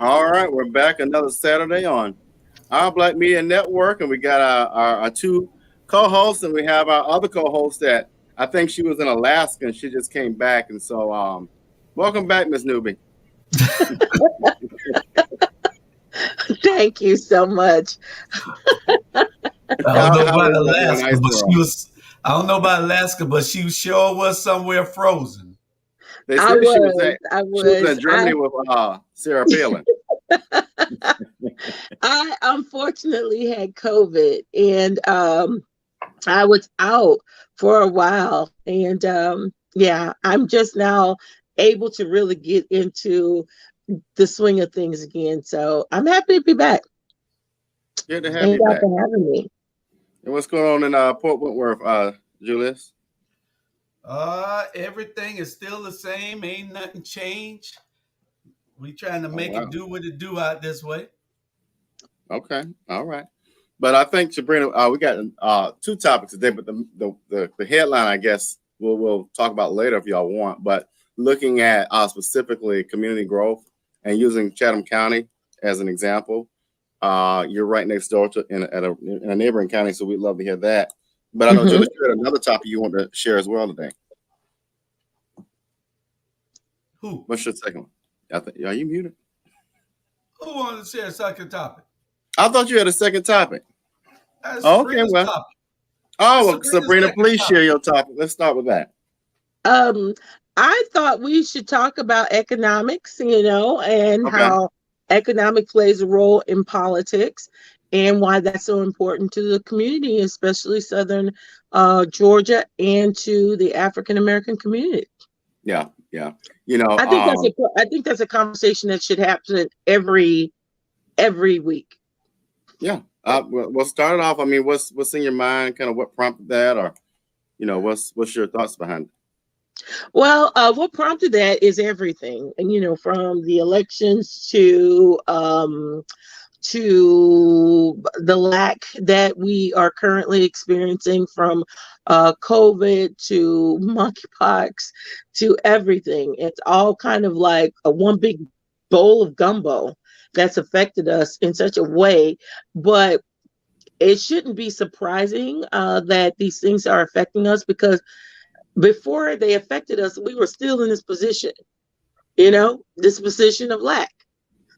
All right, we're back another Saturday on our Black Media Network, and we got our two co-hosts, and we have our other co-host that I think she was in Alaska and she just came back, and so welcome back, Miss Newby. Thank you so much. I don't know How about is that in a Alaska, nice but world? I don't know about Alaska, but she sure was somewhere frozen. They I said was, I she was in was, Germany with Sarah Palin. I unfortunately had COVID, and I was out for a while, and yeah, I'm just now able to really get into the swing of things again. So I'm happy to be back. Good to have Thank you y'all back. for having me. And what's going on in Port Wentworth, Julius? Everything is still the same. Ain't nothing changed. We trying to Oh make it wow. do what it do out this way. Okay. All right. But I think Sabrina, we got two topics today, but the headline, I guess, we'll talk about later if y'all want. But looking at specifically community growth and using Chatham County as an example, you're right next door to in a neighboring county, so we'd love to hear that. But I know Mhm. Julius, you had another topic you want to share as well today. Who? What's your second one? Are you muted? Who wanted to share a second topic? I thought you had a second topic. That's Oh, okay, Sabrina's well. topic. Oh, That's well, Sabrina's Sabrina, second please share topic. your topic. Let's start with that. Um, I thought we should talk about economics, and Okay. how economic plays a role in politics and why that's so important to the community, especially Southern Georgia, and to the African American community. Yeah, yeah. You know, I think that's a conversation that should happen every week. yeah. We'll start it off. I mean, what's in your mind? Kind of what prompted that, or what's your thoughts behind it? Well, what prompted that is everything, and from the elections to the lack that we are currently experiencing from COVID to monkeypox to everything. It's all kind of like a one big bowl of gumbo that's affected us in such a way, but it shouldn't be surprising that these things are affecting us, because before they affected us, we were still in this position of lack.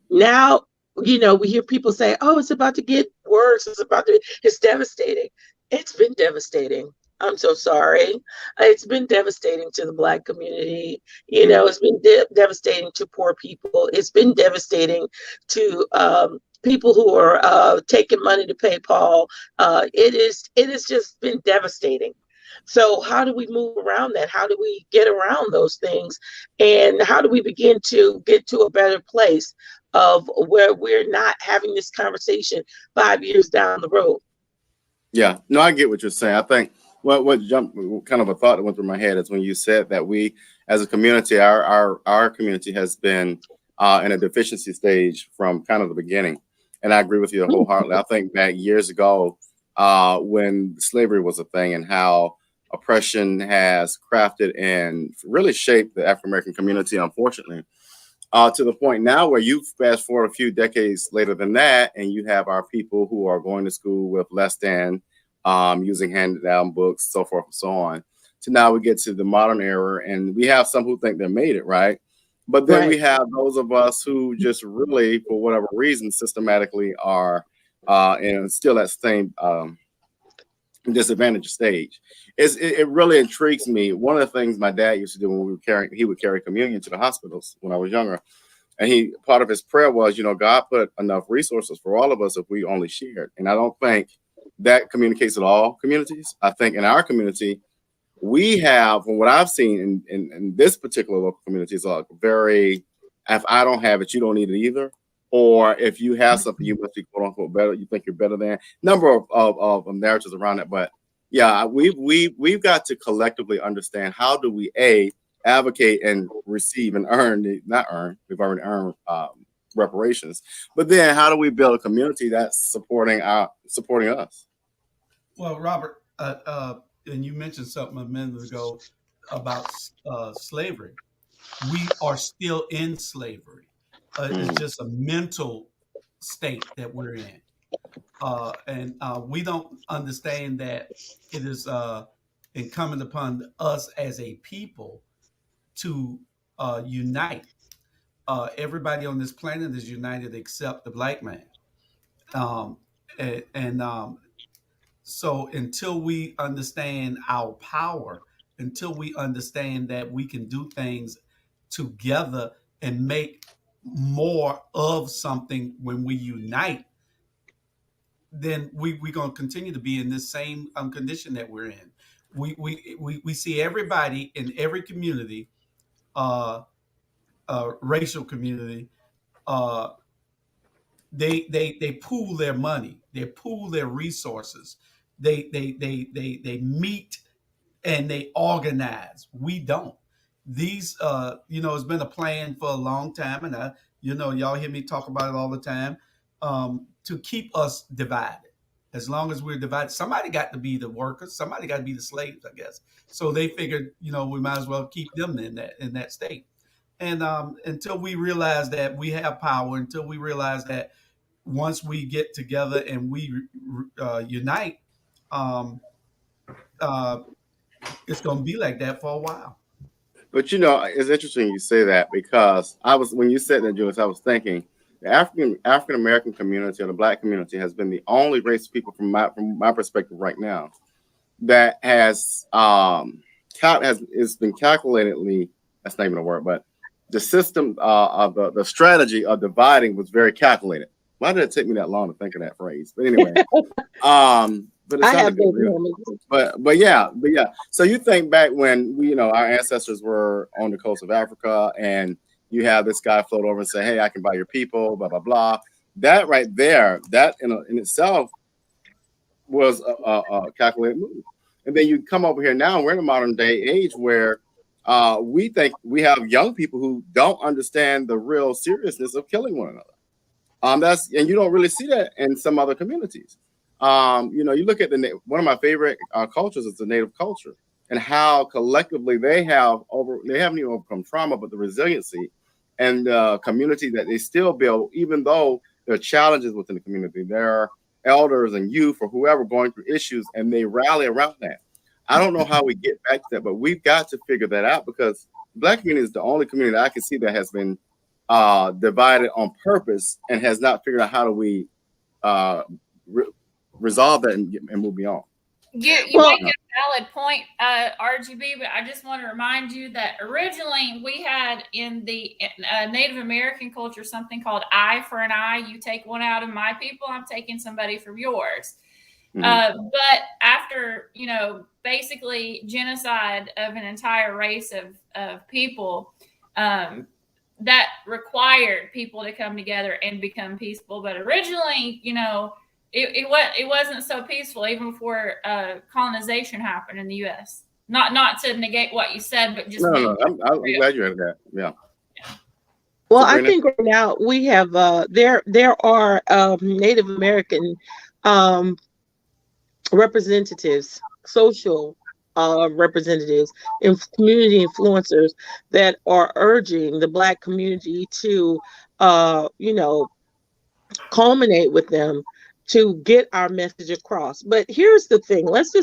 Now, we hear people say, oh, it's about to get worse. It's devastating. It's been devastating. I'm so sorry. It's been devastating to the Black community. It's been devastating to poor people. It's been devastating to people who are taking money to pay Paul. It has just been devastating. So how do we move around that? How do we get around those things? And how do we begin to get to a better place of where we're not having this conversation 5 years down the road? Yeah, no, I get what you're saying. I think what jumped kind of a thought that went through my head is when you said that we, as a community, our community has been in a deficiency stage from kind of the beginning, and I agree with you wholeheartedly. I think back years ago when slavery was a thing and how oppression has crafted and really shaped the African American community, unfortunately. To the point now where you fast forward a few decades later than that, and you have our people who are going to school with less than, using handed down books, so forth and so on. To now we get to the modern era, and we have some who think they made it, right? But then we Right. have those of us who just really, for whatever reason, systematically are and still at the same disadvantage stage. It really intrigues me. One of the things my dad used to do when he would carry communion to the hospitals when I was younger. And part of his prayer was, God put enough resources for all of us if we only shared. And I don't think that communicates at all communities. I think in our community, we have, from what I've seen in this particular local community, is a very, if I don't have it, you don't need it either. Or if you have something, you must be quote unquote better. You think you're better than number of narratives around it. But yeah, we've got to collectively understand how do we advocate and receive and not earn. We've already earned reparations, but then how do we build a community that's supporting us? Well, Robert, and you mentioned something a minute ago about slavery. We are still in slavery. It's just a mental state that we're in. And we don't understand that it is incumbent upon us as a people to unite. Everybody on this planet is united except the black man. Um, and so until we understand our power, until we understand that we can do things together and make more of something when we unite, then we're going to continue to be in this same condition that we're in. We see everybody in every community, racial community, uh, they pool their money, they pool their resources, they meet and they organize. We don't. These, it's been a plan for a long time, and y'all hear me talk about it all the time, to keep us divided. As long as we're divided, somebody got to be the workers, somebody got to be the slaves, I guess. So they figured, we might as well keep them in that state. And until we realize that we have power, until we realize that once we get together and we unite, it's going to be like that for a while. But it's interesting you say that, because when you said that, Julius, I was thinking the African American community or the black community has been the only race of people from my perspective right now that has it's been calculatedly, that's not even a word, but the system of the strategy of dividing was very calculated. Why did it take me that long to think of that phrase? But anyway, but it's not good. But yeah. So you think back when our ancestors were on the coast of Africa, and you have this guy float over and say, "Hey, I can buy your people," blah blah blah. That right there, that in itself was a calculated move. And then you come over here now, we're in a modern day age where we think we have young people who don't understand the real seriousness of killing one another. And you don't really see that in some other communities. You look at one of my favorite cultures is the Native culture, and how collectively they haven't even overcome trauma, but the resiliency and community that they still build, even though there are challenges within the community. There are elders and youth or whoever going through issues, and they rally around that. I don't know how we get back to that, but we've got to figure that out, because the Black community is the only community that I can see that has been divided on purpose and has not figured out how do we resolve that and move beyond. You make a valid point, RGB, but I just want to remind you that originally we had in the Native American culture something called eye for an eye. You take one out of my people, I'm taking somebody from yours. Mm-hmm. But after, basically genocide of an entire race of people, that required people to come together and become peaceful. But originally, it wasn't so peaceful even before colonization happened in the U.S. Not to negate what you said, but just no. I'm glad you had that. Yeah. Well, Sabrina? I think right now we have there are Native American representatives, social representatives, and community influencers that are urging the Black community to, culminate with them to get our message across. But here's the thing: let's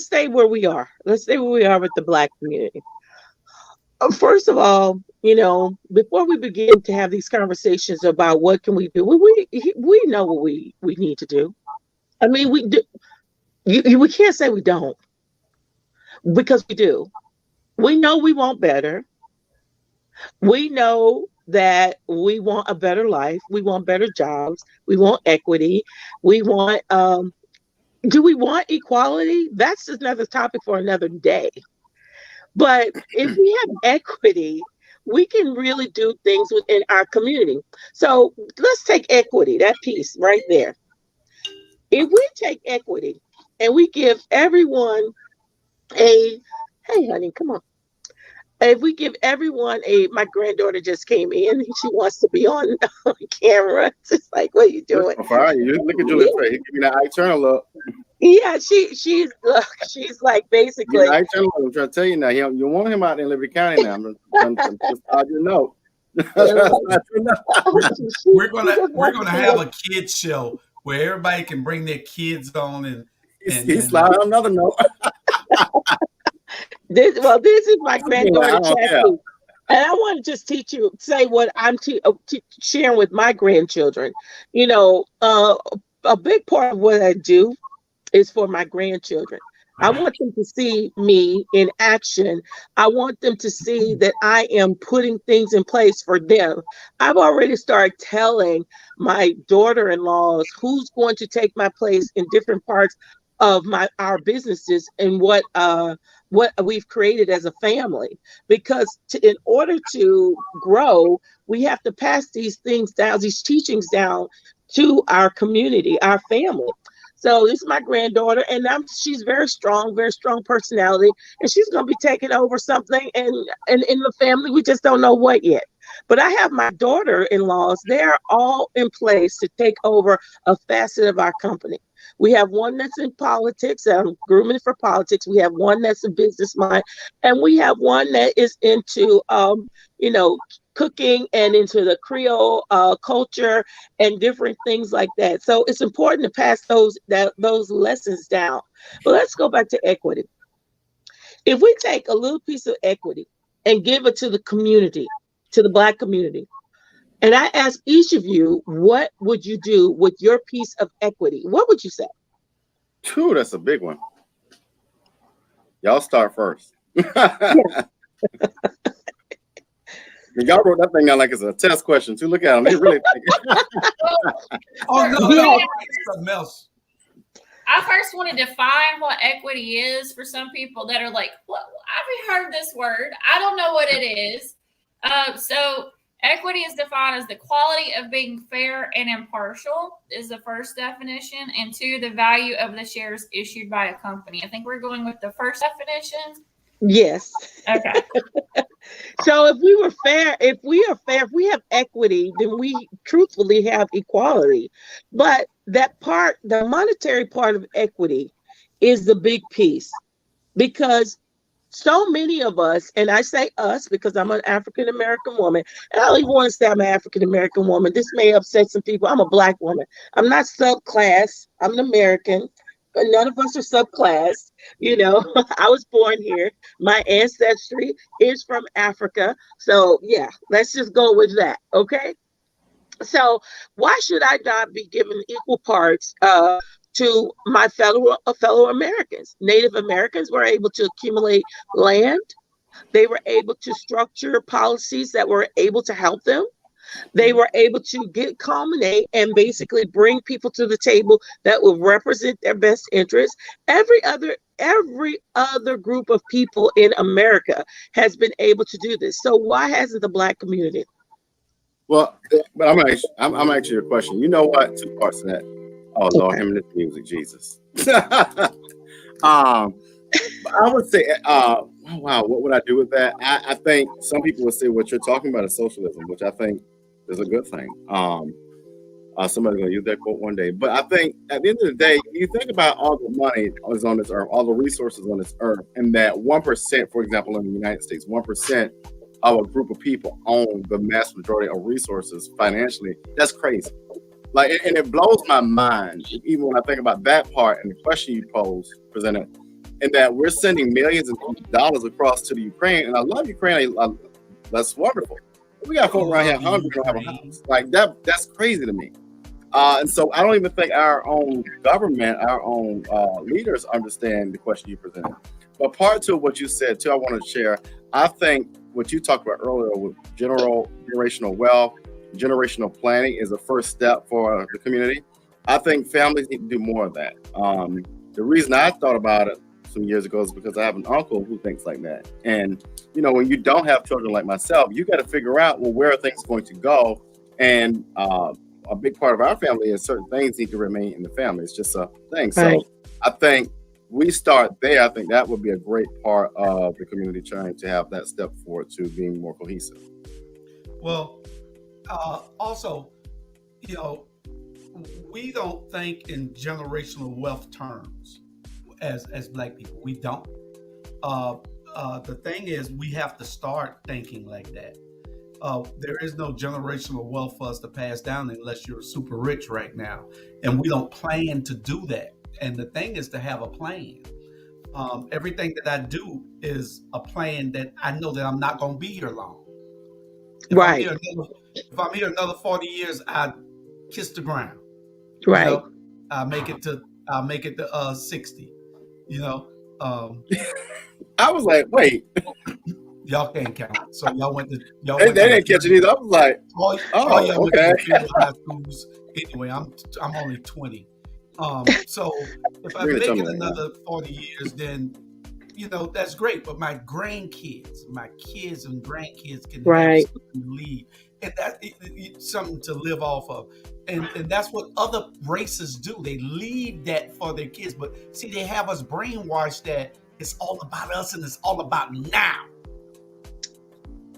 stay where we are. Let's stay where we are with the Black community. First of all, before we begin to have these conversations about what can we do, we know what we need to do. I mean, we do. We can't say we don't, because we do. We know we want better. We know that we want a better life. We want better jobs. We want equity. We want, do we want equality? That's another topic for another day. But if we have equity, we can really do things within our community. So let's take equity, that piece right there. If we take equity and we give everyone hey, honey, come on. If we give everyone my granddaughter just came in, she wants to be on camera. It's just like, what are you doing? You look at Julia's face. Give me that eye look. Yeah, she's like basically. I'm trying to tell you now. You want him out in Liberty County now. I'm just you know. We're gonna have a kids show where everybody can bring their kids on He's sliding on another note. This is my granddaughter Chastity, and I want to just say what I'm sharing with my grandchildren. You know, a big part of what I do is for my grandchildren. I want them to see me in action. I want them to see that I am putting things in place for them. I've already started telling my daughter-in-laws who's going to take my place in different parts of our businesses and what we've created as a family. Because in order to grow, we have to pass these things down, these teachings down to our community, our family. So this is my granddaughter, and she's very strong personality, and she's going to be taking over something, and in the family, we just don't know what yet. But I have my daughter-in-laws; they're all in place to take over a facet of our company. We have one that's in politics, grooming for politics. We have one that's a business mind, and we have one that is into, cooking and into the Creole culture and different things like that. So it's important to pass those lessons down. But let's go back to equity. If we take a little piece of equity and give it to the community, to the Black community, and I ask each of you, what would you do with your piece of equity? What would you say? True, that's a big one. Y'all start first. Y'all wrote that thing down like it's a test question too. Look at them. They really think. Oh, no. Something else. I first want to define what equity is for some people that are like, well, I've heard this word. I don't know what it is. So equity is defined as the quality of being fair and impartial is the first definition. And 2, the value of the shares issued by a company. I think we're going with the first definition. Yes. Okay. So if we have equity, then we truthfully have equality. But that part, the monetary part of equity, is the big piece, because so many of us, and I say us because I'm an African American woman, and I don't even want to say I'm an African American woman. This may upset some people. I'm a Black woman. I'm not subclass. I'm an American. But none of us are subclass. I was born here. My ancestry is from Africa. So yeah, let's just go with that. Okay. So why should I not be given equal parts to my fellow Americans? Native Americans were able to accumulate land. They were able to structure policies that were able to help them. They were able to culminate and basically bring people to the table that will represent their best interests. Every other group of people in America has been able to do this. So why hasn't the Black community? Well, but I'm actually your question. You know what? 2 parts to that. Oh Lord, him and this music, Jesus. I would say, wow, what would I do with that? I think some people would say what you're talking about is socialism, which I think is a good thing. Somebody's going to use that quote one day. But I think at the end of the day, you think about all the money is on this earth, all the resources on this earth, and that 1%, for example, in the United States, 1% of a group of people own the mass majority of resources financially. That's crazy. And it blows my mind, even when I think about that part and the question you presented, and that we're sending millions of dollars across to the Ukraine. And I love Ukraine. That's wonderful. We got folk around here hungry, don't have a house. That's crazy to me. And so I don't even think our own government, our own leaders understand the question you presented. But part 2 of what you said too, I want to share. I think what you talked about earlier with generational wealth, generational planning is the first step for the community. I think families need to do more of that. The reason I thought about it some years ago is because I have an uncle who thinks like that. And, when you don't have children like myself, you got to figure out, well, where are things going to go? And a big part of our family is certain things need to remain in the family. It's just a thing. Right. So I think we start there. I think that would be a great part of the community trying to have that step forward to being more cohesive. Well, also, we don't think in generational wealth terms as Black people. We don't. The thing is, we have to start thinking like that. there is no generational wealth for us to pass down unless you're super rich right now. And we don't plan to do that. And the thing is to have a plan. Everything that I do is a plan that I know that I'm not going to be here long. If I'm here another 40 years, I kiss the ground. Right. You know, I'll make it to 60. You know. I was like, wait. Y'all can't count. So y'all went to They didn't catch it either. I was like, all y'all okay. went to high schools. Anyway, I'm only 20. So if I make it another 40 years, then that's great. But my kids and grandkids can have something to leave, and that's something to live off of. And that's what other races do. They leave that for their kids. But see, they have us brainwashed that it's all about us and it's all about now.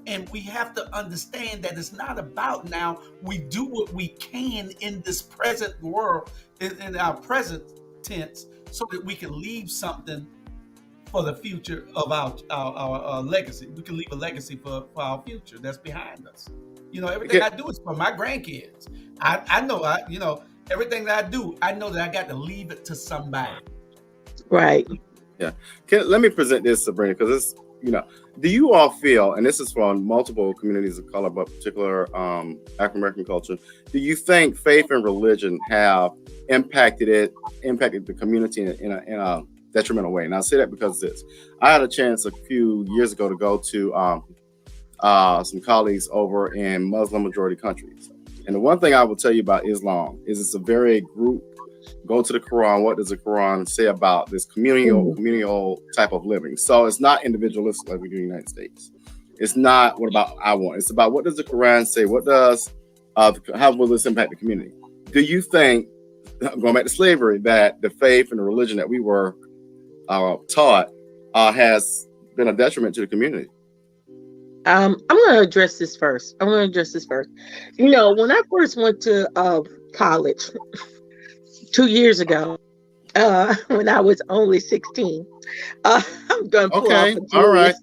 And we have to understand that it's not about now. We do what we can in this present world, in our present tense, so that we can leave something for the future of our legacy. We can leave a legacy for our future that's behind us. Everything I do is for my grandkids. I know, everything that I do, I know that I got to leave it to somebody. Right. Yeah. Let me present this, Sabrina, because it's, do you all feel, and this is from multiple communities of color, but particular African-American culture, do you think faith and religion have impacted the community in a detrimental way? And I say that because I had a chance a few years ago to go to some colleagues over in Muslim majority countries. And the one thing I will tell you about Islam is it's a very go to the Quran. What does the Quran say about this communal type of living? So it's not individualistic like we do in the United States. It's not what about I want. It's about what does the Quran say? What does how will this impact the community? Do you think, going back to slavery, that the faith and the religion that we were taught has been a detriment to the community? I'm going to address this first. When I first went to college 2 years ago, when I was only 16, I'm going to pull off a all right.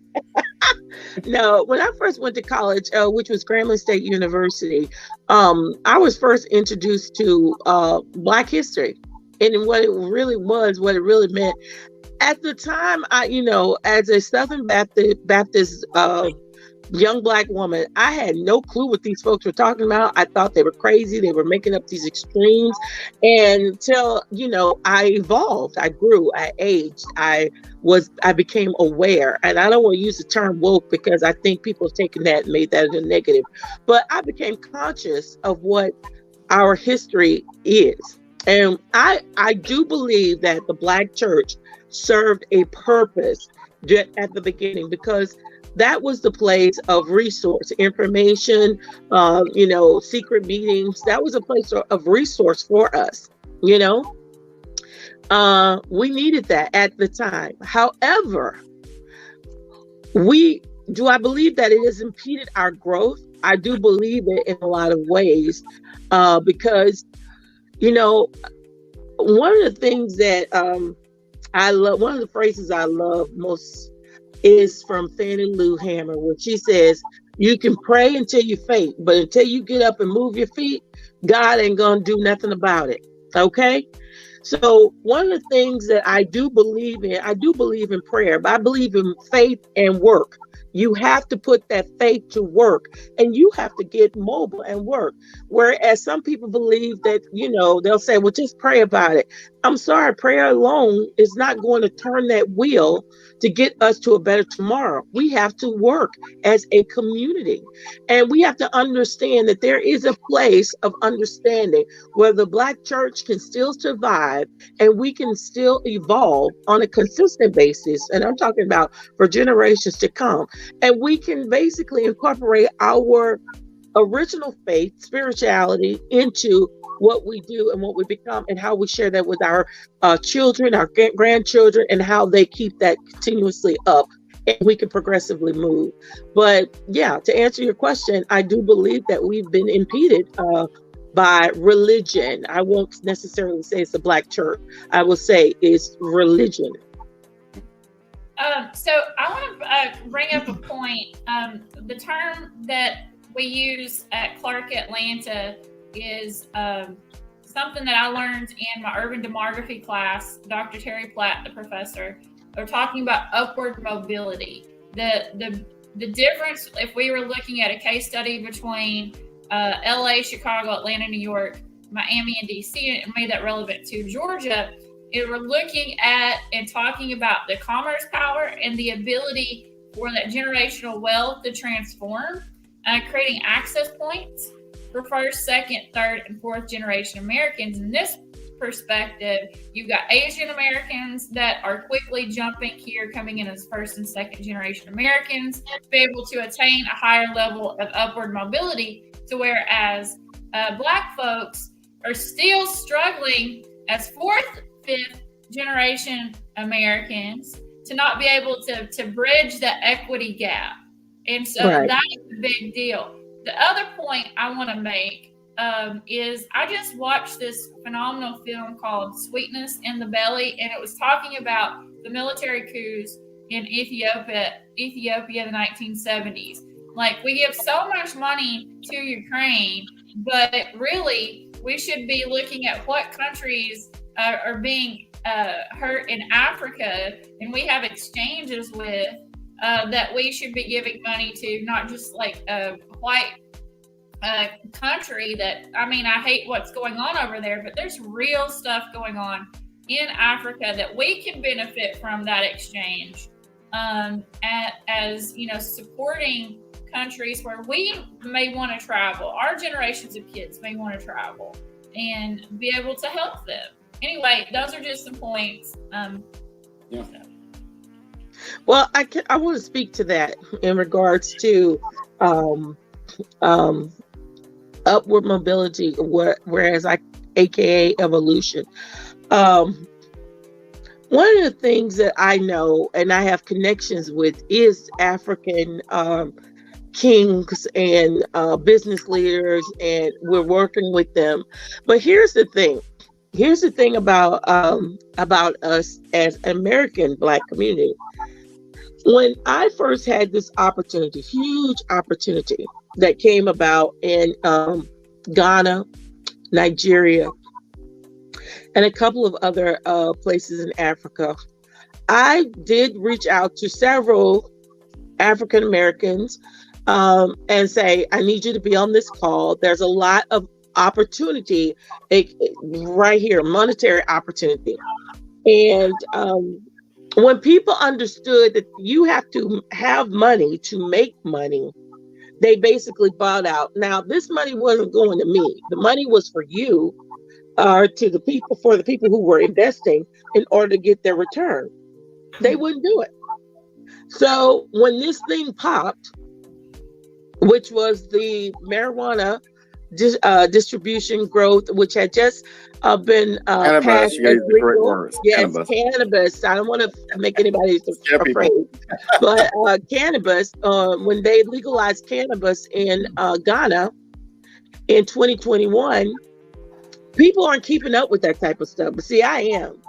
No, when I first went to college, which was Grambling State University, I was first introduced to Black history and what it really was, what it really meant. At the time, as a Southern Baptist young Black woman, I had no clue what these folks were talking about. I thought they were crazy. They were making up these extremes. And until, I evolved, I grew, I aged, I became aware. And I don't want to use the term woke because I think people have taken that and made that a negative. But I became conscious of what our history is. And I do believe that the Black church served a purpose at the beginning, because that was the place of resource, information, secret meetings. That was a place of resource for us, we needed that at the time. However, do I believe that it has impeded our growth? I do believe it in a lot of ways, because, one of the things that I love, one of the phrases I love most is from Fannie Lou Hamer, where she says, you can pray until you faint, but until you get up and move your feet, God ain't gonna do nothing about it. Okay? So one of the things that I do believe in prayer, but I believe in faith and work. You have to put that faith to work, and you have to get mobile and work. Whereas some people believe that, they'll say, well, just pray about it. I'm sorry, prayer alone is not going to turn that wheel to get us to a better tomorrow. We have to work as a community, and we have to understand that there is a place of understanding where the Black church can still survive and we can still evolve on a consistent basis. And I'm talking about for generations to come. And we can basically incorporate our original faith, spirituality into what we do and what we become, and how we share that with our children, our grandchildren, and how they keep that continuously up, and we can progressively move. But yeah, to answer your question, I do believe that we've been impeded by religion. I won't necessarily say it's the Black church. I will say it's religion. So I want to bring up a point. The term that we use at Clark Atlanta is something that I learned in my urban demography class. Dr. Terry Platt, the professor, are talking about upward mobility. The difference, if we were looking at a case study between LA, Chicago, Atlanta, New York, Miami, and DC, and made that relevant to Georgia, we're looking at and talking about the commerce power and the ability for that generational wealth to transform, creating access points for first, second, third, and fourth generation Americans. In this perspective, you've got Asian Americans that are quickly jumping here, coming in as first and second generation Americans, to be able to attain a higher level of upward mobility, to whereas Black folks are still struggling as fourth, fifth generation Americans to not be able to bridge the equity gap. And so that is a big deal. The other point I want to make is I just watched this phenomenal film called Sweetness in the Belly, and it was talking about the military coups in Ethiopia in the 1970s. Like, we give so much money to Ukraine, but really we should be looking at what countries are being hurt in Africa, and we have exchanges with that we should be giving money to, not just like a white country that, I mean, I hate what's going on over there, but there's real stuff going on in Africa that we can benefit from that exchange, as, you know, supporting countries where we may want to travel. Our generations of kids may want to travel and be able to help them. Anyway, those are just some points. Yeah. Well, I want to speak to that in regards to upward mobility, whereas AKA evolution. One of the things that I know and I have connections with is African kings and business leaders, and we're working with them. But here's the thing. Here's the thing about us as American Black community. When I first had this opportunity, huge opportunity that came about in Ghana, Nigeria, and a couple of other places in Africa, I did reach out to several African Americans and say, I need you to be on this call. There's a lot of opportunity right here, monetary opportunity. And when people understood that you have to have money to make money, they basically bought out. Now, this money wasn't going to me. The money was for you, to the people, for the people who were investing in order to get their return. They wouldn't do it. So when this thing popped, which was the marijuana distribution growth, which had just been passed. You use the correct words. Yes, cannabis. I don't want to make anybody afraid, but cannabis. When they legalized cannabis in Ghana in 2021, people aren't keeping up with that type of stuff. But see, I am,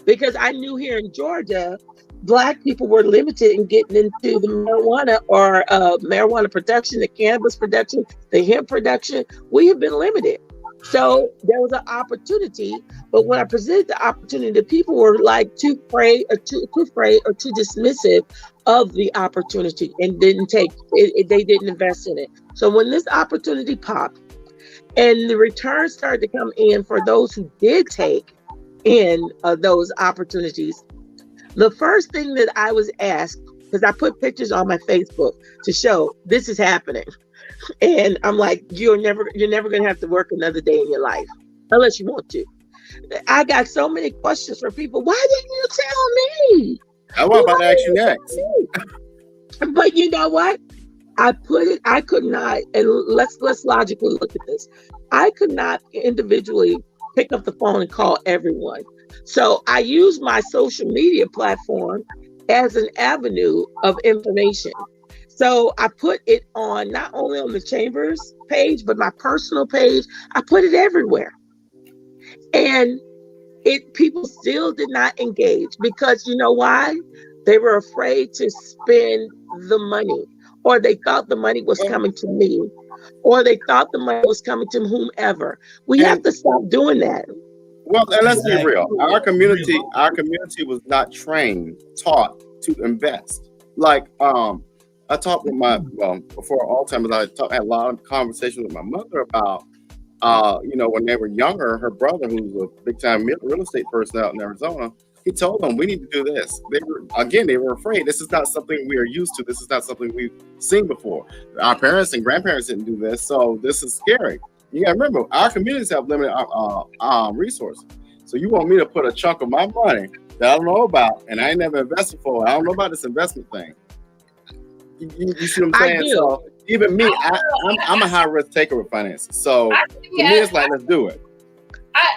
because I knew here in Georgia, Black people were limited in getting into the marijuana or marijuana production, the cannabis production, the hemp production. We have been limited. So there was an opportunity, but when I presented the opportunity, the people were like too afraid or too dismissive of the opportunity and didn't take it. They didn't invest in it. So when this opportunity popped and the returns started to come in for those who did take in those opportunities, the first thing that I was asked, because I put pictures on my Facebook to show this is happening. And I'm like, you're never going to have to work another day in your life unless you want to. I got so many questions from people. Why didn't you tell me? I was about to ask you next. But you know what? I could not, and let's logically look at this. I could not individually pick up the phone and call everyone. So I use my social media platform as an avenue of information. So I put it on, not only on the Chambers page, but my personal page. I put it everywhere. And people still did not engage, because you know why? They were afraid to spend the money, or they thought the money was coming to me, or they thought the money was coming to whomever. We have And to stop doing that. well, and let's be Exactly. real. Our community was not trained, taught to invest. Like, I talked with before Alzheimer's, I had a lot of conversations with my mother about, when they were younger, her brother, who's a big time real estate person out in Arizona, he told them, we need to do this. They were afraid. This is not something we are used to. This is not something we've seen before. Our parents and grandparents didn't do this, so this is scary. You got to remember, our communities have limited resources. So you want me to put a chunk of my money that I don't know about, and I ain't never invested for. I don't know about this investment thing. You see what I'm saying? So even me, I'm a high risk taker with finances. So to me, it's like, let's do it.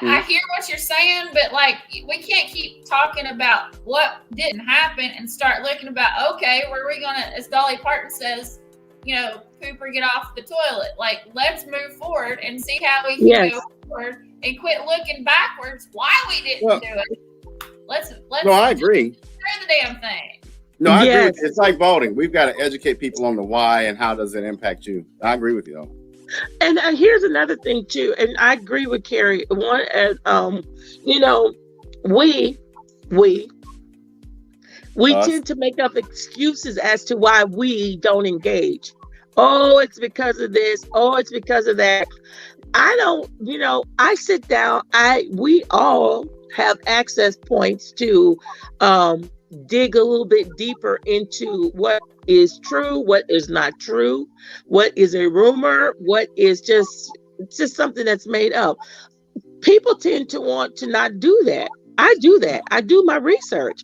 I hear what you're saying, but like, we can't keep talking about what didn't happen and start looking about, okay, where are we gonna, as Dolly Parton says, poop or get off the toilet. Like, let's move forward and see how we can go forward and quit looking backwards why we didn't do it. Let's No, I agree. Do the damn thing. No, I agree with you. It's like voting. We've got to educate people on the why and how does it impact you. I agree with you though. And here's another thing too, and I agree with Carrie. One, we tend to make up excuses as to why we don't engage. Oh, it's because of this. Oh, it's because of that. I don't, I sit down. We all have access points to dig a little bit deeper into what is true, what is not true, what is a rumor, what is just something that's made up. People tend to want to not do that. I do that. I do my research.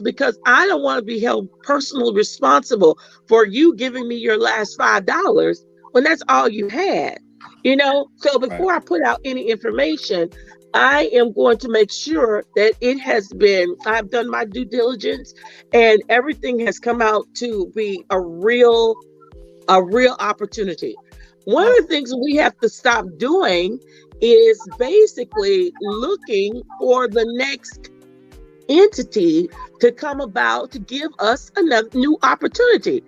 Because I don't want to be held personally responsible for you giving me your last $5 when that's all you had. So before I put out any information, I am going to make sure that I've done my due diligence and everything has come out to be a real opportunity. One of the things we have to stop doing is basically looking for the next entity to come about to give us another new opportunity.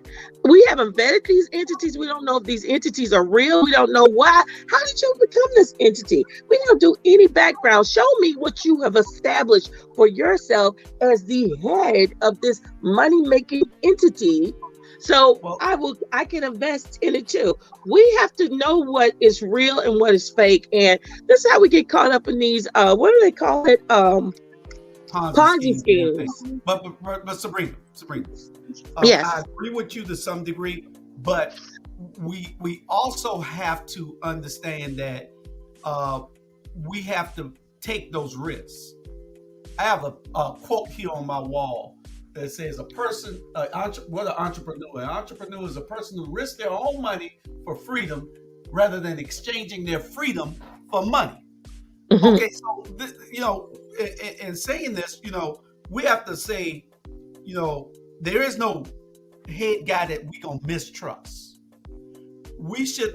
We haven't vetted these entities. We don't know if these entities are real. We don't know why. How did you become this entity? We don't do any background. Show me what you have established for yourself as the head of this money-making entity. So I can invest in it too. We have to know what is real and what is fake. And this is how we get caught up in these, what do they call it? Ponzi schemes. But Sabrina, yes. I agree with you to some degree, but we also have to understand that we have to take those risks. I have a quote here on my wall that says an entrepreneur. An entrepreneur is a person who risks their own money for freedom rather than exchanging their freedom for money. Mm-hmm. Okay, so in saying this, we have to say, there is no head guy that we gonna mistrust. We should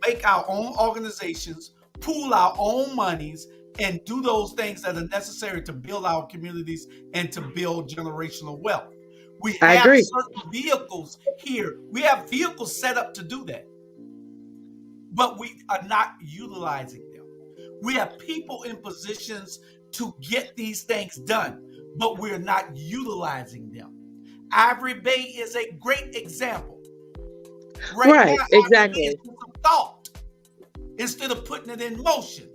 make our own organizations, pool our own monies, and do those things that are necessary to build our communities and to build generational wealth. We have certain vehicles here. We have vehicles set up to do that, but we are not utilizing them. We have people in positions to get these things done, but we're not utilizing them. Ivory Bay is a great example. Right, now, exactly. Thought instead of putting it in motion.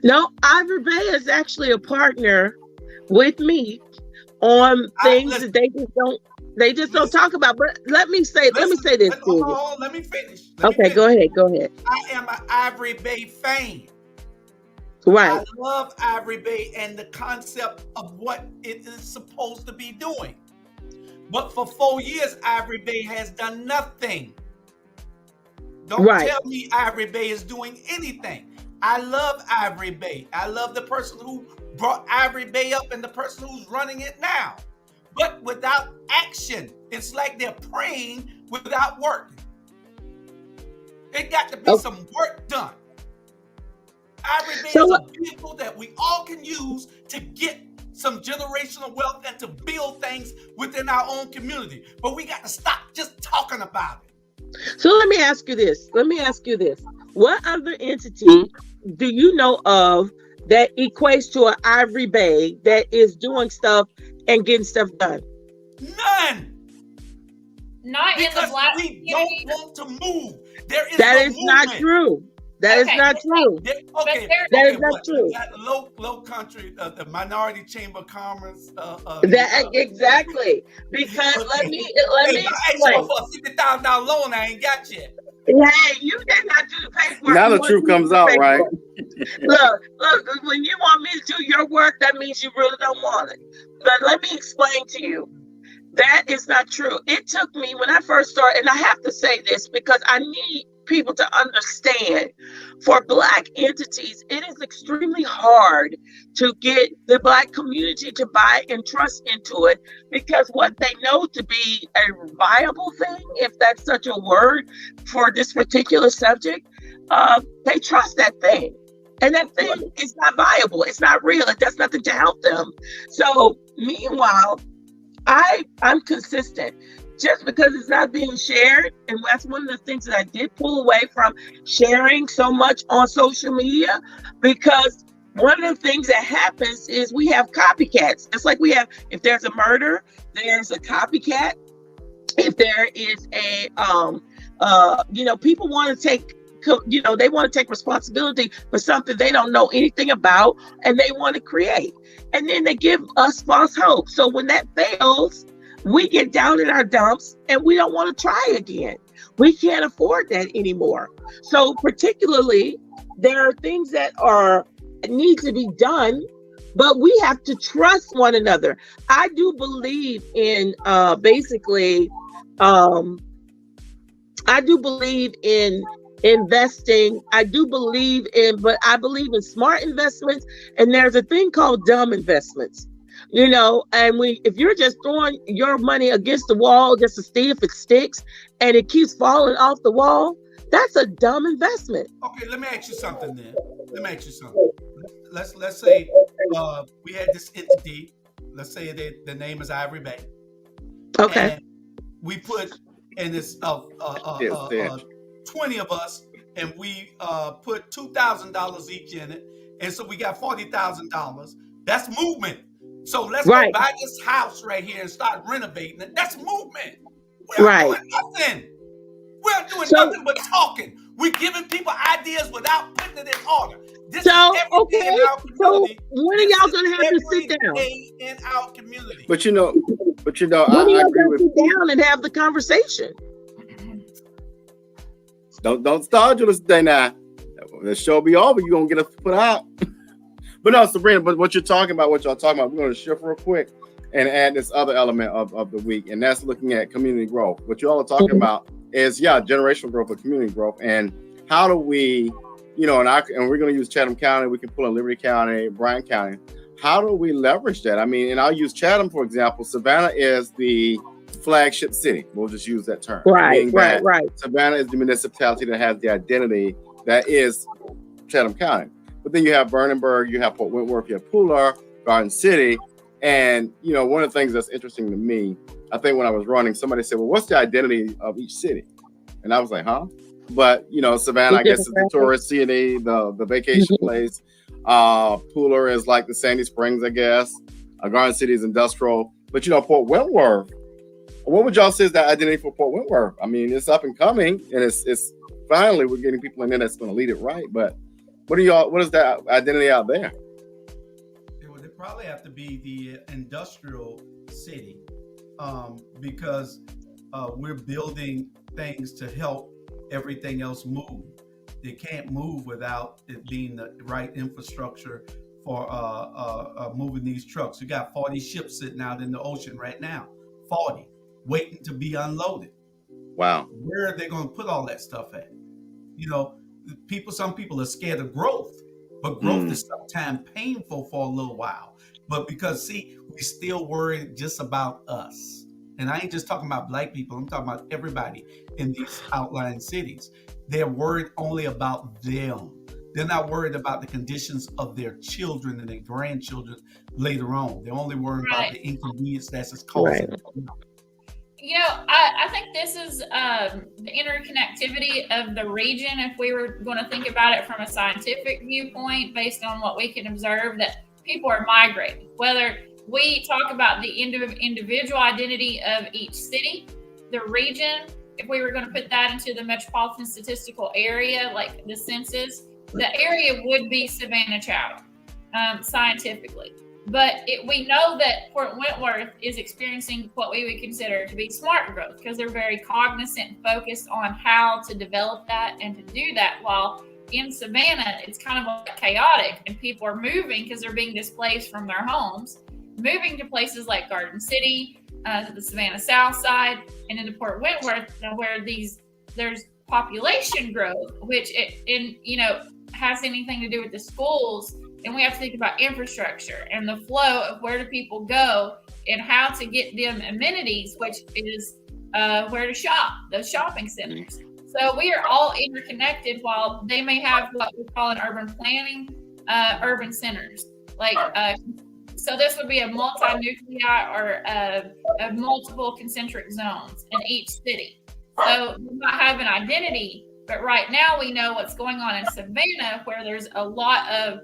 No, Ivory Bay is actually a partner with me on things that they just don't talk about. But let me say this. Hold on, let me finish. Go ahead. I am an Ivory Bay fan. Right. I love Ivory Bay and the concept of what it is supposed to be doing. But for 4 years, Ivory Bay has done nothing. Don't tell me Ivory Bay is doing anything. I love Ivory Bay. I love the person who brought Ivory Bay up and the person who's running it now. But without action, it's like they're praying without working. It got to be some work done. Ivory Bay is a vehicle that we all can use to get some generational wealth and to build things within our own community. But we got to stop just talking about it. So let me ask you this. What other entity do you know of that equates to an Ivory Bay that is doing stuff and getting stuff done? None. Not in the Because Black we community. don't want to move. There is That no is not movement. true. That is Okay. not true. Okay, That is okay, not what? true. That low country, the minority chamber of commerce. Exactly. Because let me Hey, I asked you explain. for a $50,000 loan. I ain't got yet. Hey, you did not do the paperwork. Now You the want truth to do comes the out, right? paperwork. Look, when you want me to do your work, that means you really don't want it. But let me explain to you. That is not true. It took me when I first started, and I have to say this because I need people to understand, for Black entities, it is extremely hard to get the Black community to buy and trust into it, because what they know to be a viable thing, if that's such a word for this particular subject, they trust that thing. And that thing is not viable. It's not real. It does nothing to help them. So meanwhile, I'm consistent. Just because it's not being shared, and that's one of the things that I did pull away from sharing so much on social media, because one of the things that happens is we have copycats. It's like we have, if there's a murder, there's a copycat. If there is a people want to take, they want to take responsibility for something they don't know anything about, and they want to create, and then they give us false hope. So when that fails, we get down in our dumps and we don't want to try again. We can't afford that anymore. So particularly, there are things that need to be done, but we have to trust one another. I do believe in I do believe in investing. I believe in smart investments, and there's a thing called dumb investments. And if you're just throwing your money against the wall just to see if it sticks and it keeps falling off the wall, that's a dumb investment. Okay, let me ask you something then. Let's say we had this entity. Let's say that the name is Ivory Bay. Okay. And we put in this 20 of us, and we put $2,000 each in it, and so we got $40,000. That's movement. So let's go buy this house right here and start renovating it. That's movement. We're not doing nothing. We're doing nothing but talking. We're giving people ideas without putting it in order. This is every day in our community. So when are y'all gonna have to sit down? In our community. But I when are y'all gonna sit down and have the conversation? Don't start you this day now. The show be over. You're gonna get us put out. But no, Sabrina, but what y'all talking about, we're going to shift real quick and add this other element of the week, and that's looking at community growth. What you all are talking about is, generational growth or community growth, and how do we, and we're going to use Chatham County, we can pull in Liberty County, Bryan County. How do we leverage that? I mean, and I'll use Chatham, for example. Savannah is the flagship city. We'll just use that term. Right. Savannah is the municipality that has the identity that is Chatham County. But then you have Vernonburg, you have Port Wentworth, you have Pooler, Garden City. And, one of the things that's interesting to me, I think when I was running, somebody said, well, what's the identity of each city? And I was like, huh? But, Savannah, I guess, is the tourist city, the vacation place. Pooler is like the Sandy Springs, I guess. Garden City is industrial. But, Port Wentworth, what would y'all say is the identity for Port Wentworth? I mean, it's up and coming, and it's finally we're getting people in there that's going to lead it right. But what is that identity out there? It would probably have to be the industrial city, because we're building things to help everything else move. They can't move without it being the right infrastructure for moving these trucks. You got 40 ships sitting out in the ocean right now, 40, waiting to be unloaded. Wow. Where are they going to put all that stuff at? Some people are scared of growth, but growth is sometimes painful for a little while. But because, we still worry just about us. And I ain't just talking about Black people. I'm talking about everybody in these outlying cities. They're worried only about them. They're not worried about the conditions of their children and their grandchildren later on. They're only worried about the inconvenience that's causing. You know, I think this is the interconnectivity of the region. If we were going to think about it from a scientific viewpoint, based on what we can observe, that people are migrating. Whether we talk about the individual identity of each city, the region, if we were going to put that into the metropolitan statistical area, like the census, the area would be Savannah, Chatham, scientifically. But we know that Fort Wentworth is experiencing what we would consider to be smart growth, because they're very cognizant and focused on how to develop that and to do that. While in Savannah, it's kind of chaotic and people are moving because they're being displaced from their homes, moving to places like Garden City, the Savannah South Side, and into Fort Wentworth, where there's population growth, which has anything to do with the schools. And we have to think about infrastructure and the flow of where do people go and how to get them amenities, which is where to shop, those shopping centers. So we are all interconnected, while they may have what we call in urban planning, urban centers. So this would be a multi-nuclei or a multiple concentric zones in each city. So we might have an identity, but right now we know what's going on in Savannah, where there's a lot of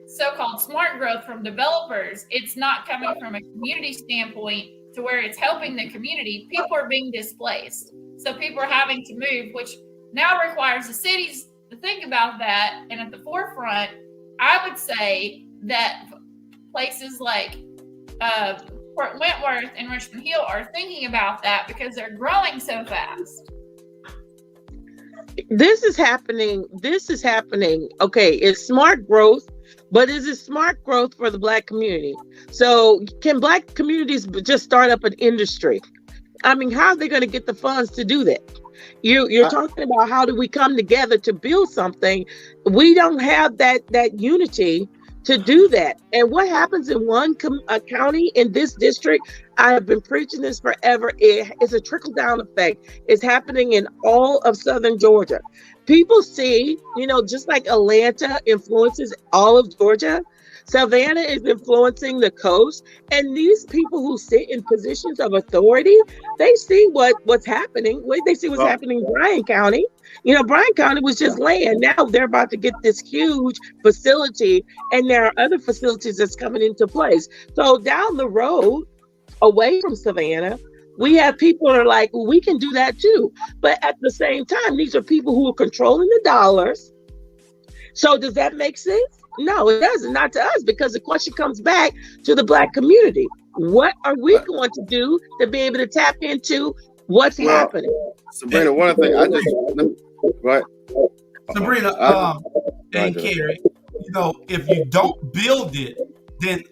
so-called smart growth from developers. It's not coming from a community standpoint to where it's helping the community. People are being displaced. So people are having to move, which now requires the cities to think about that. And at the forefront, I would say that places like Fort Wentworth and Richmond Hill are thinking about that because they're growing so fast. This is happening. Okay, it's smart growth, but is it smart growth for the Black community? So can Black communities just start up an industry? I mean, how are they going to get the funds to do that? You're talking about how do we come together to build something? We don't have that unity to do that. And what happens in one county in this district, I have been preaching this forever, it's a trickle-down effect. It's happening in all of southern Georgia. People see, just like Atlanta influences all of Georgia, Savannah is influencing the coast. And these people who sit in positions of authority, they see what's happening. They see what's happening in Bryan County. Bryan County was just land. Now they're about to get this huge facility, and there are other facilities that's coming into place. So down the road, away from Savannah, we have people that are like, well, we can do that too. But at the same time, these are people who are controlling the dollars. So does that make sense? No, it doesn't. Not to us, because the question comes back to the Black community. What are we going to do to be able to tap into what's happening? Sabrina, one of the things right. Sabrina and Carrie, if you don't build it, then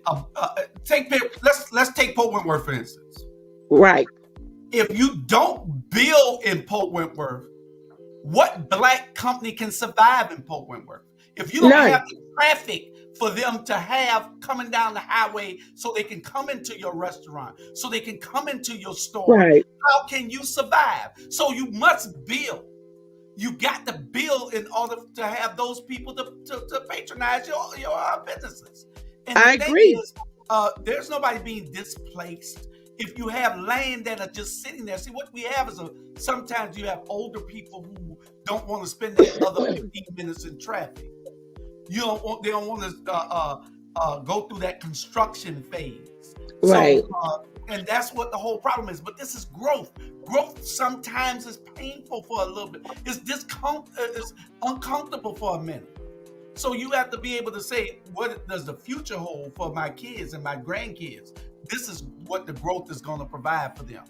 let's take Port Wentworth, for instance. Right. If you don't build in Port Wentworth, what Black company can survive in Port Wentworth? If you don't have the traffic for them to have coming down the highway so they can come into your restaurant, so they can come into your store, how can you survive? So you must build. You got to build in order to have those people to patronize your businesses. And I agree. There's nobody being displaced. If you have land that are just sitting there, see what we have is sometimes you have older people who don't want to spend that other 15 minutes in traffic. They don't want to go through that construction phase. Right. So, and that's what the whole problem is. But this is growth. Growth sometimes is painful for a little bit. It's uncomfortable for a minute. So you have to be able to say, what does the future hold for my kids and my grandkids? This is what the growth is going to provide for them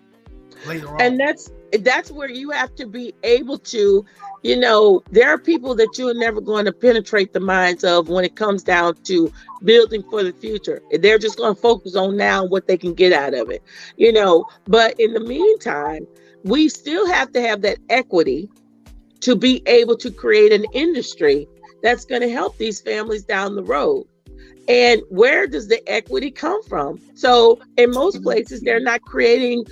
later on. And that's where you have to be able to, there are people that you're never going to penetrate the minds of when it comes down to building for the future. They're just going to focus on now what they can get out of it, But in the meantime, we still have to have that equity to be able to create an industry that's going to help these families down the road. And where does the equity come from? So in most places, they're not creating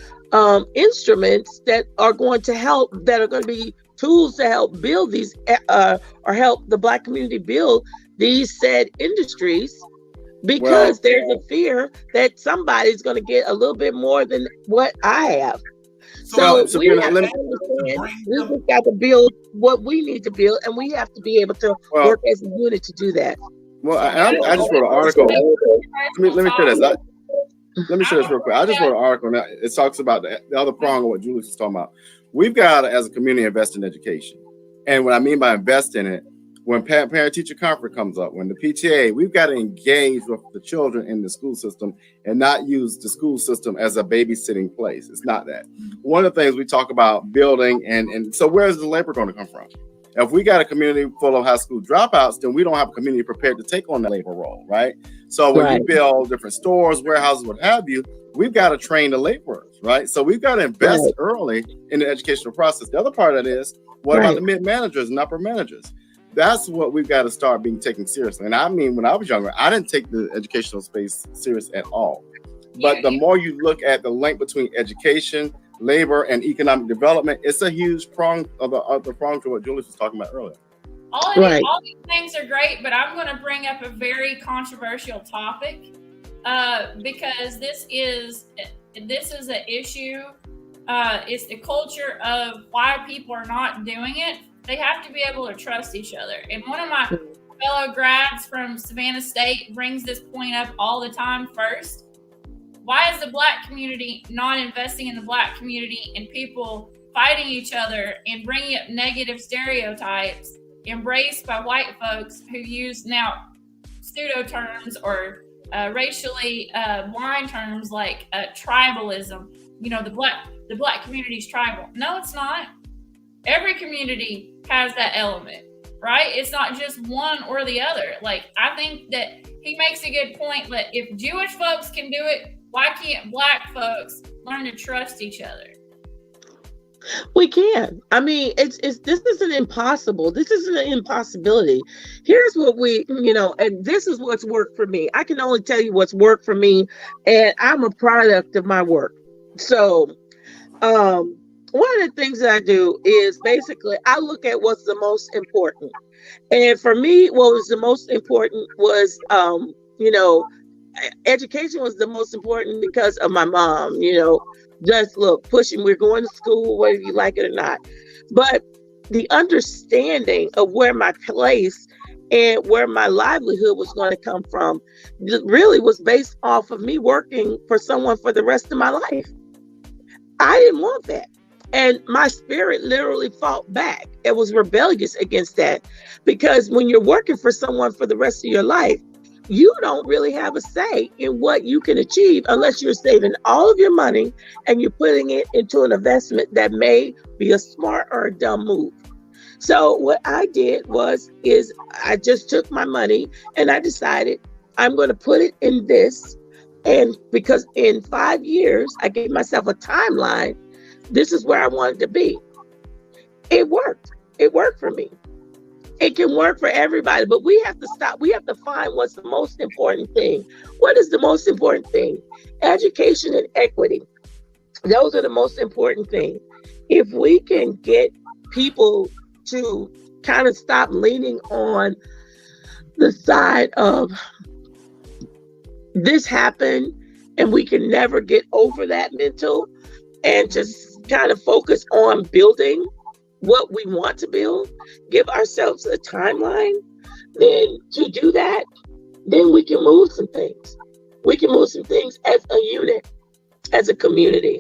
instruments that are going to help, that are going to be tools to help build these, or help the Black community build these said industries, because there's a fear that somebody's going to get a little bit more than what I have. So we have to understand, we just got to build what we need to build, and we have to be able to work as a unit to do that. Well, I just wrote an article. Let me share this. Let me share this real quick. I just wrote an article. Now, it talks about the other prong of what Julius was talking about. We've got to, as a community, invest in education. And what I mean by invest in it, when parent-teacher conference comes up, when the PTA, we've got to engage with the children in the school system and not use the school system as a babysitting place. It's not that. One of the things we talk about building, and so where's the labor going to come from? If we got a community full of high school dropouts, then we don't have a community prepared to take on the labor role, right? So when you build different stores, warehouses, what have you, we've got to train the laborers, right? So we've got to invest early in the educational process. The other part of it is, what about the mid-managers and upper managers? That's what we've got to start being taken seriously. And I mean, when I was younger, I didn't take the educational space serious at all. But the more you look at the link between education, labor, and economic development, it's a huge prong of the prong to what Julius was talking about earlier. All these things are great, but I'm going to bring up a very controversial topic because this is an issue. It's the culture of why people are not doing it. They have to be able to trust each other. And one of my fellow grads from Savannah State brings this point up all the time first. Why is the Black community not investing in the Black community and people fighting each other and bringing up negative stereotypes embraced by white folks who use now pseudo terms or racially blind terms like tribalism? You know, the Black community's tribal. No, it's not. Every community has that element, right? It's not just one or the other. Like, I think that he makes a good point that if Jewish folks can do it, why can't Black folks learn to trust each other? We can. I mean, this isn't impossible. This isn't an impossibility. Here's what and this is what's worked for me. I can only tell you what's worked for me, and I'm a product of my work. So, one of the things that I do is basically I look at what's the most important. And for me, what was the most important was, education was the most important because of my mom, just pushing, we're going to school, whether you like it or not. But the understanding of where my place and where my livelihood was going to come from really was based off of me working for someone for the rest of my life. I didn't want that. And my spirit literally fought back. It was rebellious against that, because when you're working for someone for the rest of your life, you don't really have a say in what you can achieve unless you're saving all of your money and you're putting it into an investment that may be a smart or a dumb move. So what I did is I just took my money and I decided I'm going to put it in this. And because in 5 years, I gave myself a timeline. This is where I wanted to be. It worked. It worked for me. It can work for everybody, but we have to stop. We have to find what's the most important thing. What is the most important thing? Education and equity. Those are the most important things. If we can get people to kind of stop leaning on the side of this happened and we can never get over that mental, and just kind of focus on building what we want to build, give ourselves a timeline, then to do that, then we can move some things. We can move some things as a unit, as a community.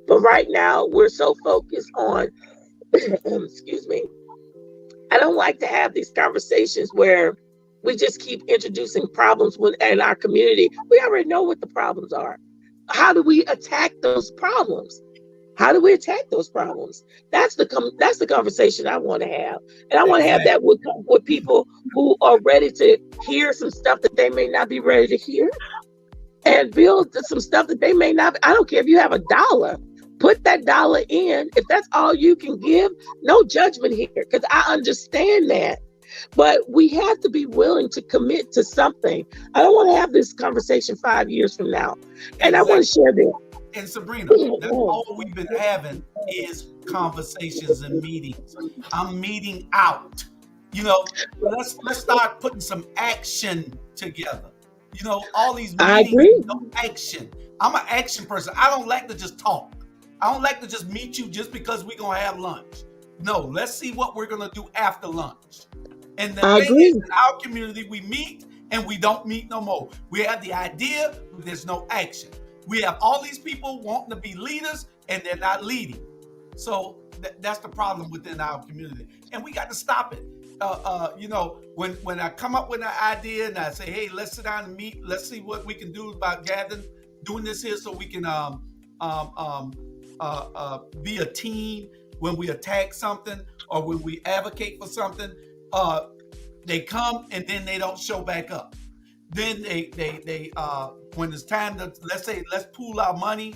But right now, we're so focused on, excuse me, I don't like to have these conversations where we just keep introducing problems in our community. We already know what the problems are. How do we attack those problems? How do we attack those problems? That's the conversation I want to have. And I want to have that with people who are ready to hear some stuff that they may not be ready to hear, and build some stuff that they may not. I don't care if you have $1. Put that $1 in. If that's all you can give, no judgment here, because I understand that. But we have to be willing to commit to something. I don't want to have this conversation 5 years from now. And I want to share this. And Sabrina, that's all we've been having is conversations and meetings. I'm meeting out. Let's start putting some action together. All these I meetings, agree. no action. I'm an action person. I don't like to just talk. I don't like to just meet you just because we're gonna have lunch. No, let's see what we're gonna do after lunch. And the I thing agree. is, in our community, we meet and we don't meet no more. We have the idea, but there's no action. We have all these people wanting to be leaders and they're not leading. So that's the problem within our community, and we got to stop it. When I come up with an idea and I say, hey, let's sit down and meet, let's see what we can do about doing this here so we can be a team when we attack something or when we advocate for something. They come and then they don't show back up. Then they when it's time to let's pool our money,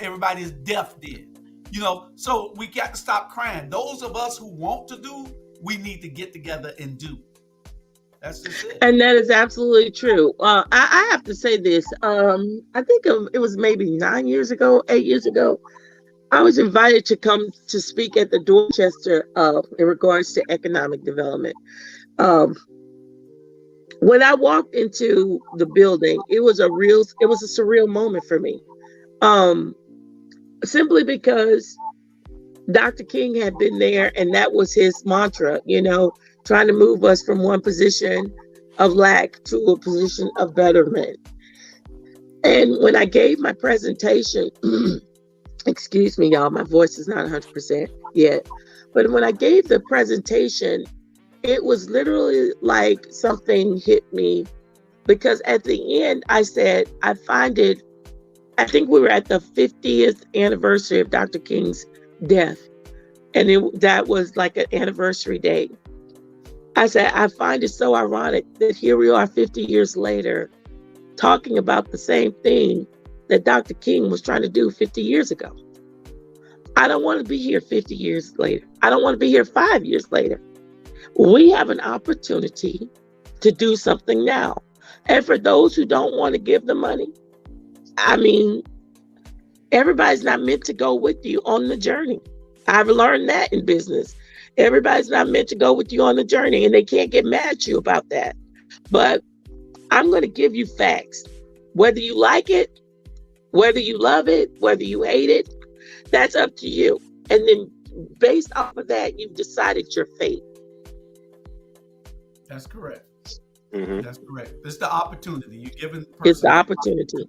everybody's deaf then. So we got to stop crying. Those of us who want to do, we need to get together and do. That's just it. And that is absolutely true. I have to say this. I think it was maybe 8 years ago. I was invited to come to speak at the Dorchester in regards to economic development. When I walked into the building, it was a surreal moment for me. Simply because Dr. King had been there and that was his mantra, trying to move us from one position of lack to a position of betterment. And when I gave my presentation, excuse me, y'all, my voice is not 100% yet. But when I gave the presentation, it was literally like something hit me, because at the end I said, I think we were at the 50th anniversary of Dr. King's death. And that was like an anniversary date. I said, I find it so ironic that here we are 50 years later talking about the same thing that Dr. King was trying to do 50 years ago. I don't want to be here 50 years later. I don't want to be here 5 years later. We have an opportunity to do something now. And for those who don't want to give the money, I mean, everybody's not meant to go with you on the journey. I've learned that in business. Everybody's not meant to go with you on the journey, and they can't get mad at you about that. But I'm going to give you facts. Whether you like it, whether you love it, whether you hate it, that's up to you. And then based off of that, you've decided your fate. That's correct. Mm-hmm. That's correct. It's the opportunity. You're giving It's the opportunity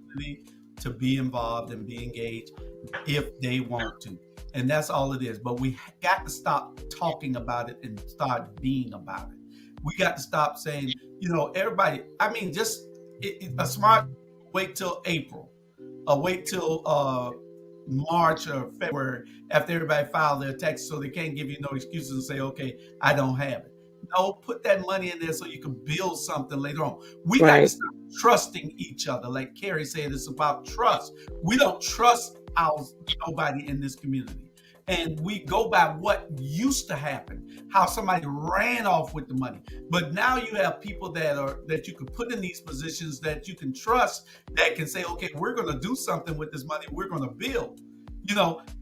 to be involved and be engaged if they want to. And that's all it is. But we got to stop talking about it and start being about it. We got to stop saying, everybody, a smart wait till April, or wait till March or February after everybody filed their taxes so they can't give you no excuses and say, okay, I don't have it. No, put that money in there so you can build something later on. We got to stop trusting each other. Like Carrie said, it's about trust. We don't trust nobody in this community. And we go by what used to happen, how somebody ran off with the money. But now you have people that you can put in these positions that you can trust, that can say, okay, we're going to do something with this money. We're going to build.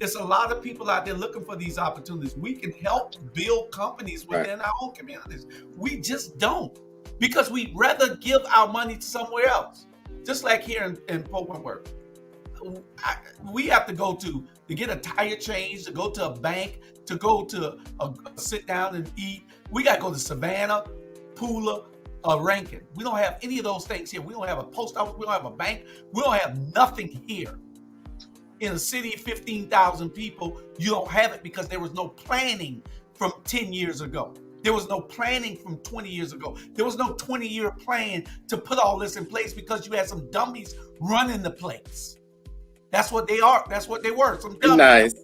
It's a lot of people out there looking for these opportunities. We can help build companies within our own communities. We just don't, because we'd rather give our money to somewhere else. Just like here in Portland Work. We have to go to get a tire change, to go to a bank, to go to sit down and eat. We got to go to Savannah, Pooler, Rankin. We don't have any of those things here. We don't have a post office. We don't have a bank. We don't have nothing here. In a city of 15,000 people, you don't have it because there was no planning from 10 years ago. There was no planning from 20 years ago. There was no 20-year plan to put all this in place because you had some dummies running the place. That's what they are. That's what they were. Some dummies. Nice.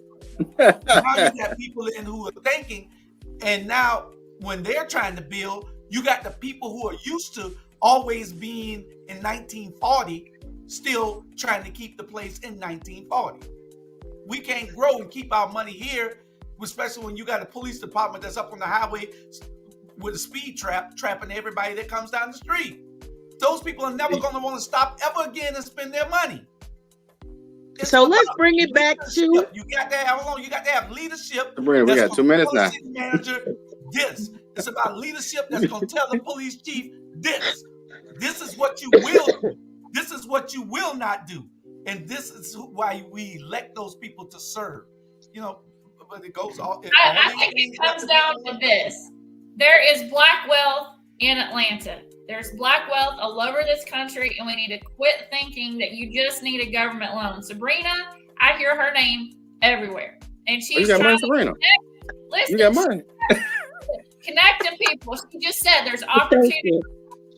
Now you got people in who are thinking, and now when they're trying to build, you got the people who are used to always being in 1940, still trying to keep the place in 1940. We can't grow and keep our money here, especially when you got a police department that's up on the highway with a speed trap, trapping everybody that comes down the street. Those people are never going to want to stop ever again and spend their money. So let's bring it back to you got to have, hold on, you got to have leadership. Sabrina, we got 2 minutes now. City manager, this. It's about leadership that's going to tell the police chief this. This is what you will do. This is what you will not do. And this is why we elect those people to serve. You know, but it goes all. I think it comes down to this. There is black wealth in Atlanta. There's black wealth all over this country, and we need to quit thinking that you just need a government loan. Sabrina, I hear her name everywhere. And she's you got money, trying Sabrina. to listen, You got money. connect to people. She just said there's opportunity.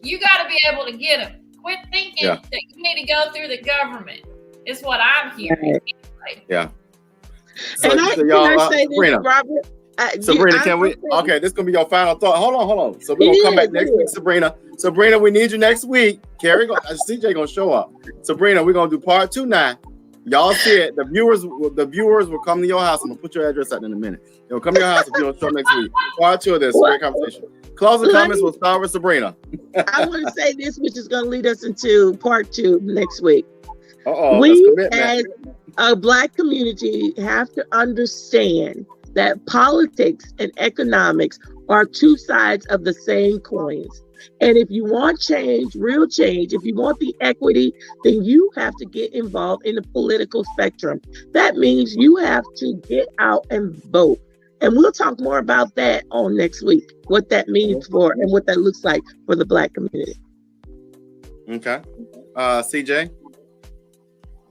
You got to be able to get them. Quit thinking that you need to go through the government, is what I'm hearing. Right. Yeah. So, and I say Sabrina, this, Robert. Sabrina, can we? Okay, this is gonna be your final thought. Hold on. So we're gonna come back next week, Sabrina. Sabrina, we need you next week. Carrie, CJ gonna show up. Sabrina, we're gonna do part 2 now. Y'all see it. The viewers will come to your house. I'm gonna put your address out in a minute. They'll come to your house if you don't show up next week. Part 2 of this great conversation. Closing comments will start with Sabrina. I want to say this, which is going to lead us into part 2 next week. We as a Black community have to understand that politics and economics are 2 sides of the same coins. And if you want change, real change, if you want the equity, then you have to get involved in the political spectrum. That means you have to get out and vote. And we'll talk more about that on next week, what that means for and what that looks like for the Black community. Okay. CJ?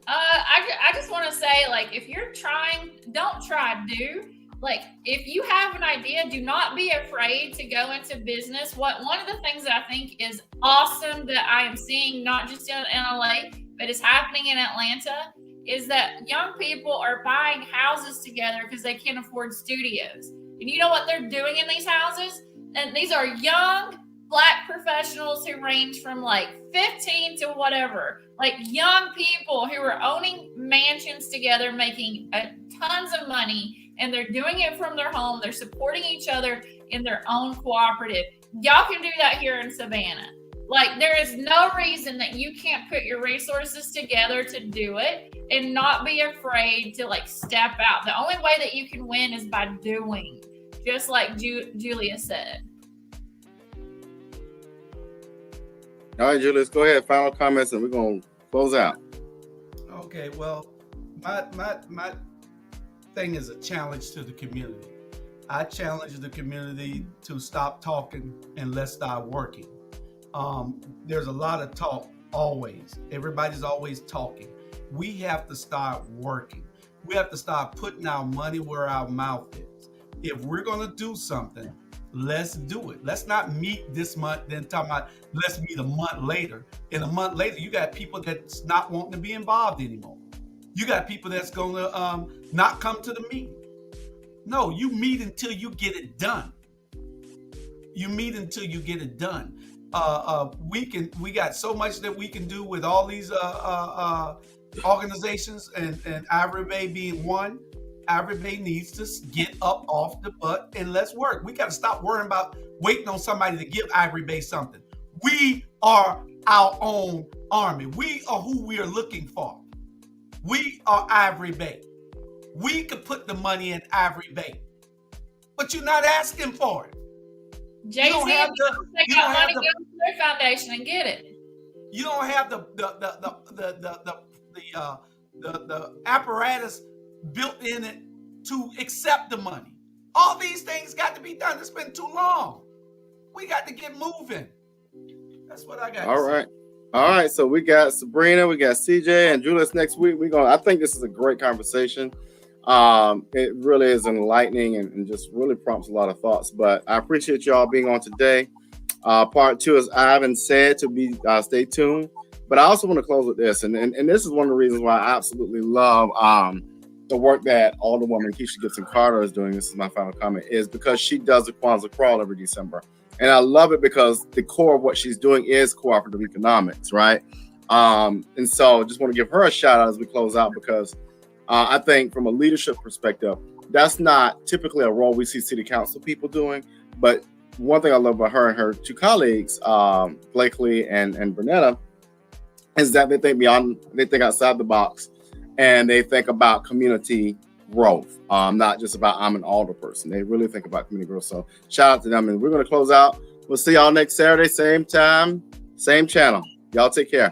I just want to say, like, if you're trying, don't try, do. Like, if you have an idea, do not be afraid to go into business. One of the things that I think is awesome that I am seeing, not just in LA, but is happening in Atlanta, is that young people are buying houses together because they can't afford studios. And you know what they're doing in these houses? And these are young Black professionals who range from like 15 to whatever, like young people who are owning mansions together, making tons of money, and they're doing it from their home. They're supporting each other in their own cooperative. Y'all can do that here in Savannah. Like, there is no reason that you can't put your resources together to do it and not be afraid to like step out. The only way that you can win is by doing, just like Julia said. All right, Julius, go ahead. Final comments, and we're gonna close out. Okay. Well, my thing is a challenge to the community. I challenge the community to stop talking and let's start working. There's a lot of talk always. Everybody's always talking. We have to start working. We have to start putting our money where our mouth is. If we're gonna do something, let's do it. Let's not meet this month, then talk about let's meet a month later. And a month later, you got people that's not wanting to be involved anymore. You got people that's gonna not come to the meeting. No, you meet until you get it done. You meet until you get it done. We got so much that we can do with all these organizations, and Ivory Bay being one. Ivory Bay needs to get up off the butt and let's work. We got to stop worrying about waiting on somebody to give Ivory Bay something. We are our own army. We are who we are looking for. We are Ivory Bay. We could put the money in Ivory Bay, but you're not asking for it. Jay-Z, you got money, go to their foundation and get it. You don't have the apparatus built in it to accept the money. All these things got to be done. It's been too long. We got to get moving. That's what I got. All right. So we got Sabrina, we got CJ, and Julius next week. I think this is a great conversation. It really is enlightening and just really prompts a lot of thoughts. But I appreciate y'all being on today. Part 2, as Ivan said, to be stay tuned. But I also want to close with this, and this is one of the reasons why I absolutely love the work that Alderwoman Keisha Gibson Carter is doing. This is my final comment, is because she does the Kwanzaa crawl every December. And I love it because the core of what she's doing is cooperative economics, right? And so just want to give her a shout out as we close out, because I think from a leadership perspective, that's not typically a role we see city council people doing. But one thing I love about her and her 2 colleagues, Blakely and Bernetta, is that they think outside the box. and they think about community growth, not just about I'm an alder person. They really think about community growth. So shout out to them. And we're going to close out. We'll see y'all next Saturday, same time, same channel. Y'all take care.